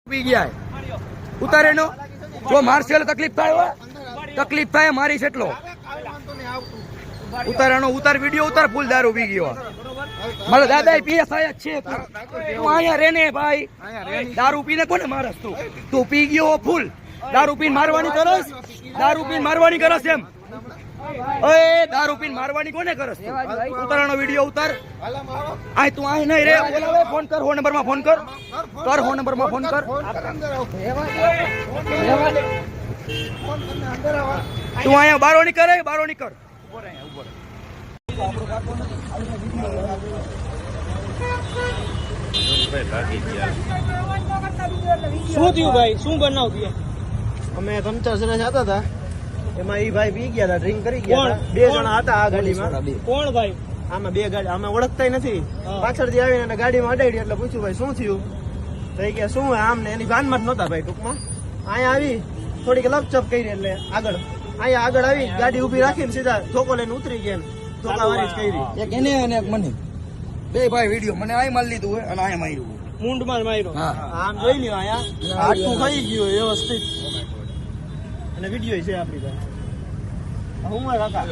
પી ગયા ઉતારે નો જો મારશે તકલીફ થાય મારી એટલો ઉતારાનો ઉતાર વિડીયો ઉતાર ફૂલ દારૂ પી ગયો મારો દાદા પીએસઆઈ જ છે તું અહીંયા રેને ભાઈ દારૂ પીને કોને મારસ તું પી ગયો ફૂલ દારૂ પીને મારવાની કરસ એમ ઓય દારૂ પીને મારવાની કોને કરસ ઉતારાનો વિડીયો ઉતાર આય તું આય નહીં રે બોલાવે ફોન કર હો નંબરમાં ફોન કર હો નંબરમાં ફોન કર તું અહીંયા બારો ની કર શું થયું ભાઈ શું બનાવ થયો અમે ત્રણ જણા જતા હતા એમાં એ ભાઈ પી ગયા હતા ડ્રિંક કરી ગયા હતા બે જણા હતા આ ગાડીમાં કોણ ભાઈ આમાં બે ગાડી અમે ઓળખતા નથી પાછળથી આવીને ગાડીમાં અડાડી એટલે પૂછ્યું ભાઈ શું થયું તો એ કે શું આમ ને એની ભાનમાં જ નહોતા ભાઈ ટૂંકમાં અહીંયા આવી થોડીક લપચપ કરી એટલે અહીંયા આગળ આવી ગાડી ઉભી રાખીને સીધા ધોકો લઈને ઉતરી ગયા ધોકાવારી જ કરી એક એને અને એક મને બે ભાઈ વિડીયો મને આય મારી લીધું હોય અને આય માર્યું મૂંઢમાં માર્યો આમ જોઈ લ્યો અહીંયા હાથું ખાઈ ગયું વ્યવસ્થિત અને વિડીયો છે આપણી પાસે હું કાકા